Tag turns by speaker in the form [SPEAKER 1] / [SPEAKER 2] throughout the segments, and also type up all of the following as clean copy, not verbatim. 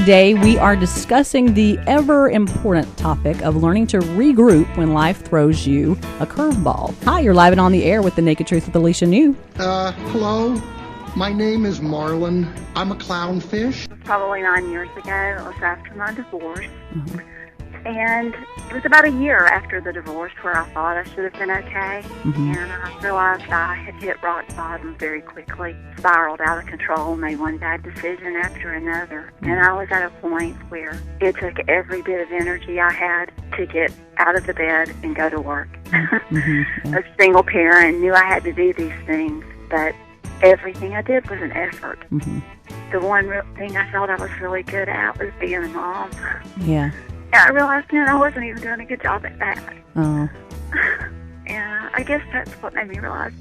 [SPEAKER 1] today we are discussing the ever-important topic of learning to regroup when life throws you a curveball. Hi, you're live and on the air with The Naked Truth with Alicia New.
[SPEAKER 2] Hello. My name is Marlon. I'm a clownfish.
[SPEAKER 3] Probably 9 years ago. It was after my divorce. Mm-hmm. And it was about a year after the divorce where I thought I should have been okay. Mm-hmm. And I realized I had hit rock bottom very quickly, spiraled out of control, made one bad decision after another. Mm-hmm. And I was at a point where it took every bit of energy I had to get out of the bed and go to work. Mm-hmm. A single parent, knew I had to do these things, but everything I did was an effort. Mm-hmm. The one thing I felt I was really good at was being a mom.
[SPEAKER 1] Yeah.
[SPEAKER 3] And I realized then I wasn't even doing a good job at that.
[SPEAKER 1] Oh.
[SPEAKER 3] And I guess that's what made me realize,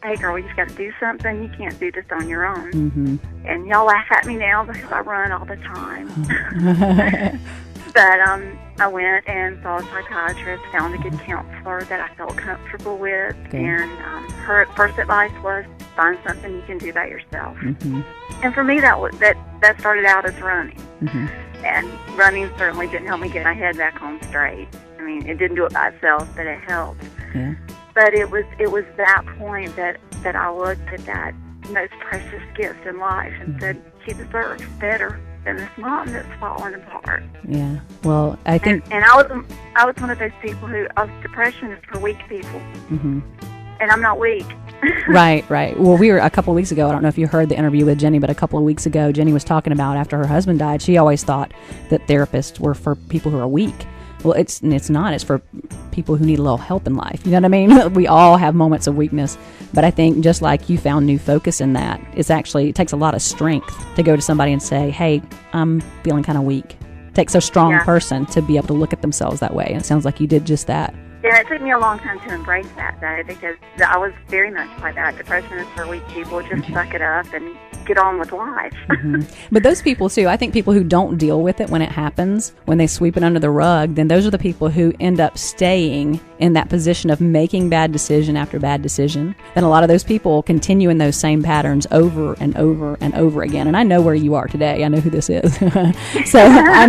[SPEAKER 3] hey girl, you just got to do something. You can't do this on your own. Mm-hmm. And y'all laugh at me now because I run all the time. But I went and saw a psychiatrist, found a good counselor that I felt comfortable with. Okay. And her first advice was, find something you can do by yourself. Mm-hmm. And for me, that started out as running. Mm-hmm. And running certainly didn't help me get my head back on straight. I mean, it didn't do it by itself, but it helped. Yeah. But it was that point that I looked at that most precious gift in life and said, she deserves better than this mom that's falling apart.
[SPEAKER 1] Yeah. Well, I think...
[SPEAKER 3] And I was one of those people who, depression is for weak people. Mm-hmm. And I'm not weak.
[SPEAKER 1] Right. Well, we were a couple of weeks ago, I don't know if you heard the interview with Jenny, but a couple of weeks ago, Jenny was talking about after her husband died, she always thought that therapists were for people who are weak. Well, it's not. It's for people who need a little help in life. You know what I mean? We all have moments of weakness, but I think just like you found new focus in that, it takes a lot of strength to go to somebody and say, hey, I'm feeling kind of weak. It takes a strong person to be able to look at themselves that way, and it sounds like you did just that.
[SPEAKER 3] Yeah, it took me a long time to embrace that, though, because I was very much like that. Depression is for weak people. Just suck it up and get on with life.
[SPEAKER 1] Mm-hmm. But those people, too, I think people who don't deal with it when it happens, when they sweep it under the rug, then those are the people who end up staying in that position of making bad decision after bad decision. Then a lot of those people continue in those same patterns over and over and over again. And I know where you are today. I know who this is. So I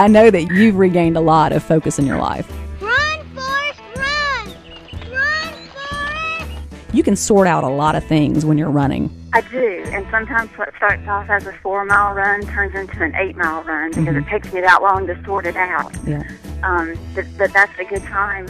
[SPEAKER 1] know that you've regained a lot of focus in your life. You can sort out a lot of things when you're running.
[SPEAKER 3] I do, and sometimes what starts off as a 4-mile run turns into an 8-mile run because it takes me that long to sort it out. Yeah. But that's a good time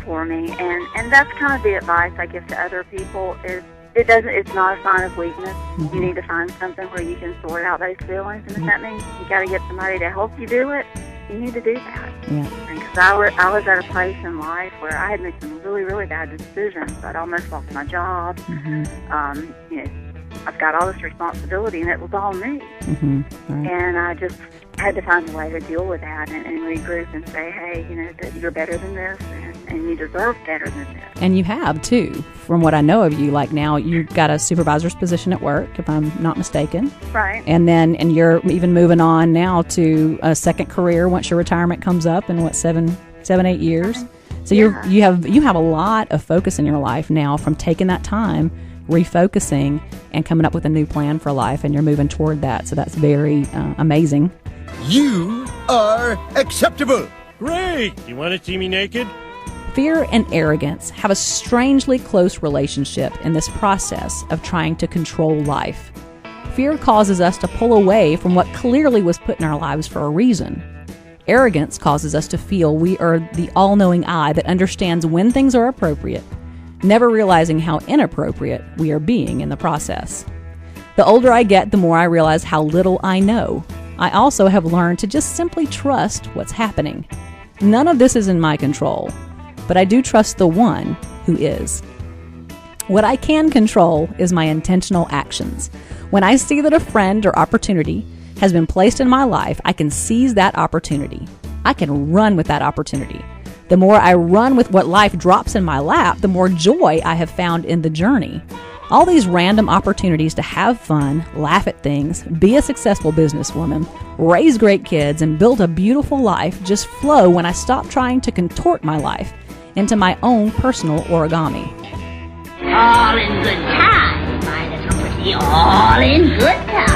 [SPEAKER 3] for me, and that's kind of the advice I give to other people is it's not a sign of weakness. Mm-hmm. You need to find something where you can sort out those feelings, and if that means you got to get somebody to help you do it, you need to do that. Yeah. Because I was at a place in life where I had made some really, really bad decisions. I'd almost lost my job. Mm-hmm. I've got all this responsibility, and it was all me. Mm-hmm. Right. And I just had to find a way to deal with that and regroup and say, hey, that you're better than this, and you deserve better than this.
[SPEAKER 1] And you have, too, from what I know of you. Like now, you've got a supervisor's position at work, if I'm not mistaken.
[SPEAKER 3] Right.
[SPEAKER 1] And you're even moving on now to a second career once your retirement comes up in, 7-8 years? So you have a lot of focus in your life now from taking that time, refocusing, and coming up with a new plan for life, and you're moving toward that. So that's very amazing.
[SPEAKER 4] You are acceptable.
[SPEAKER 5] Great! You want to see me naked?
[SPEAKER 1] Fear and arrogance have a strangely close relationship in this process of trying to control life. Fear causes us to pull away from what clearly was put in our lives for a reason. Arrogance causes us to feel we are the all-knowing eye that understands when things are appropriate, never realizing how inappropriate we are being in the process. The older I get, the more I realize how little I know. I also have learned to just simply trust what's happening. None of this is in my control, but I do trust the one who is. What I can control is my intentional actions. When I see that a friend or opportunity has been placed in my life, I can seize that opportunity. I can run with that opportunity. The more I run with what life drops in my lap, the more joy I have found in the journey. All these random opportunities to have fun, laugh at things, be a successful businesswoman, raise great kids, and build a beautiful life just flow when I stop trying to contort my life into my own personal origami.
[SPEAKER 6] All in good time, my little pretty, all in good time.